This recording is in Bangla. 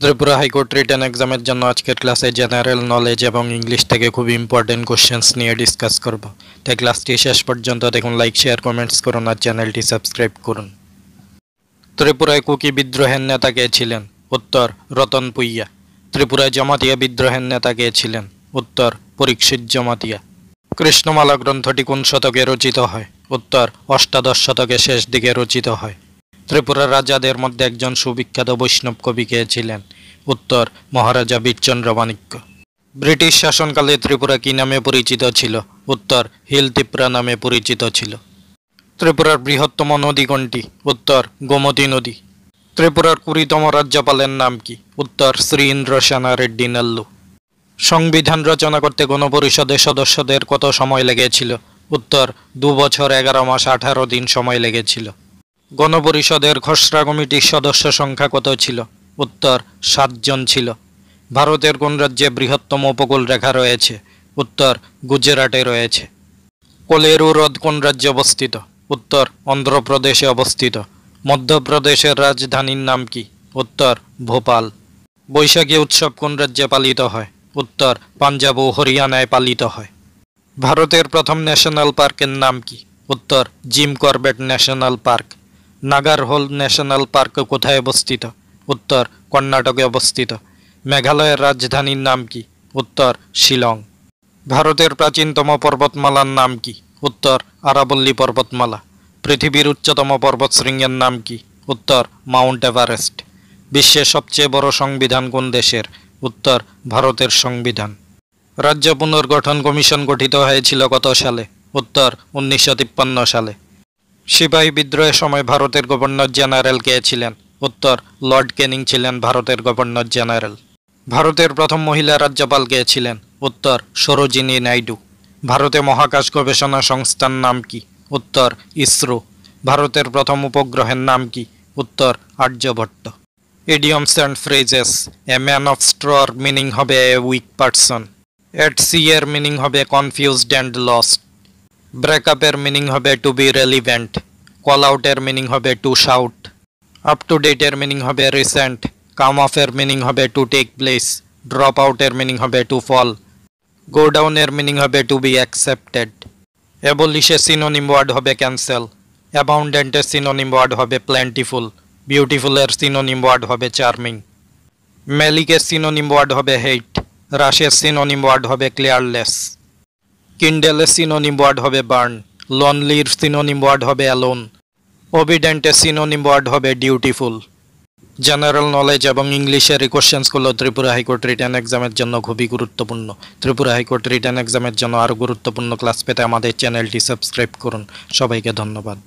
ত্রিপুরা হাইকোর্ট রিটেন এক্সামের জন্য আজকের ক্লাসে জেনারেল নলেজ এবং ইংলিশ থেকে খুব ইম্পর্টেন্ট কোশ্চেন্স নিয়ে ডিসকাস করব। তাই ক্লাসটি শেষ পর্যন্ত দেখুন, লাইক শেয়ার কমেন্টস করুন আর চ্যানেলটি সাবস্ক্রাইব করুন। ত্রিপুরায় কুকি বিদ্রোহের নেতা কে ছিলেন? উত্তর রতন পুইয়া। ত্রিপুরায় জমাতিয়া বিদ্রোহের নেতা কে ছিলেন? উত্তর পরীক্ষিত জমাতিয়া। কৃষ্ণমালা গ্রন্থটি কোন শতকে রচিত হয়? উত্তর অষ্টাদশ শতকের শেষ দিকে রচিত হয়। ত্রিপুরার রাজাদের মধ্যে একজন সুবিখ্যাত বৈষ্ণব কবি কে ছিলেন? উত্তর মহারাজা বীরচন্দ্র মাণিক্য। ব্রিটিশ শাসনকালে ত্রিপুরা কি নামে পরিচিত ছিল? উত্তর হিল তিপ্রা নামে পরিচিত ছিল। ত্রিপুরার বৃহত্তম নদী কোনটি? উত্তর গোমতী নদী। ত্রিপুরার 20তম রাজ্যপালের নাম কি? উত্তর শ্রী ইন্দ্র সেনা রেড্ডি নাল্লু। সংবিধান রচনা করতে গণপরিষদের সদস্যদের কত সময় লেগেছিল? উত্তর 2 বছর 11 মাস 18 দিন সময় লেগেছিল। গণপরিষদের খসড়া কমিটির সদস্য সংখ্যা কত ছিল? উত্তর 7 জন ছিল। ভারতের কোন রাজ্যে বৃহত্তম উপকূল রেখা রয়েছে? উত্তর গুজরাটে রয়েছে। কোলেরু হ্রদ কোন রাজ্যে অবস্থিত? উত্তর অন্ধ্রপ্রদেশে অবস্থিত। মধ্যপ্রদেশের রাজধানীর নাম কি? উত্তর ভোপাল। বৈশাখী উৎসব কোন রাজ্যে পালিত হয়? উত্তর পাঞ্জাব ও হরিয়ানায় পালিত হয়। ভারতের প্রথম ন্যাশনাল পার্কের নাম কি? উত্তর Jim Corbett national park. Nagarhole national park কোথায় অবস্থিত? উত্তর কর্ণাটকে অবস্থিত। মেঘালয়ের রাজধানীর নাম কি? উত্তর শিলং। ভারতের প্রাচীনতম পর্বতমালার নাম কি? উত্তর আরাবল্লী পর্বতমালা। পৃথিবীর উচ্চতম পর্বতশৃঙ্গের নাম কি? উত্তর মাউন্ট এভারেস্ট। বিশ্বের সবচেয়ে বড় সংবিধান কোন দেশের? উত্তর ভারতের সংবিধান। রাজ্য পুনর্গঠন কমিশন গঠিত হয়েছিল কত সালে? উত্তর 1953 সালে। সিপাহী বিদ্রোহের সময় ভারতের গভর্নর জেনারেল কে ছিলেন? উত্তর লর্ড ক্যানিং ছিলেন ভারতের গভর্নর জেনারেল। ভারতের প্রথম মহিলা রাজ্যপাল কে ছিলেন? উত্তর সরোজিনী নাইডু। ভারতে মহাকাশ গবেষণা সংস্থার নাম কি? উত্তর ইসরো। ভারতের প্রথম উপগ্রহের নাম কি? উত্তর Aryabhata. Idioms and phrases. A man of স্ট্রর মিনিং হবে a weak person. At sea এর মিনিং হবে কনফিউজড অ্যান্ড লস্ট। ব্রেকআপের মিনিং হবে টু বি রেলিভেন্ট। কল আউটের মিনিং হবে টু শাউট। আপ টু ডেটের মিনিং হবে রিসেন্ট। কাম অফের মিনিং হবে টু টেক প্লেস। ড্রপ আউটের মিনিং হবে টু ফল। গো ডাউনের মিনিং হবে টু বি অ্যাকসেপ্টেড। অ্যাবলিশের সিনোনিম ওয়ার্ড হবে ক্যান্সেল। অ্যাবাউন্ডেন্টের সিনোনিম ওয়ার্ড হবে প্ল্যান্টিফুল। বিউটিফুলের সিনোনিম ওয়ার্ড হবে চার্মিং। ম্যালিকের সিনোনিম ওয়ার্ড হবে হেইট। রাশের সিনোনিম ওয়ার্ড হবে ক্লিয়ারলেস। কিন্ডেলের সিনোনিম ওয়ার্ড হবে বার্ন। লনলির সিনোনিম ওয়ার্ড হবে অ্যালোন। ওবিডেন্টের সিনোনিম ওয়ার্ড হবে ডিউটিফুল। জেনারেল নলেজ এবং ইংলিশের এই কোশ্চেন্সগুলো ত্রিপুরা হাইকোর্ট রিটেন এক্সামের জন্য খুবই গুরুত্বপূর্ণ। ত্রিপুরা হাইকোর্ট রিটেন এক্সামের জন্য আরও গুরুত্বপূর্ণ ক্লাস পেতে আমাদের চ্যানেলটি সাবস্ক্রাইব করুন। সবাইকে ধন্যবাদ।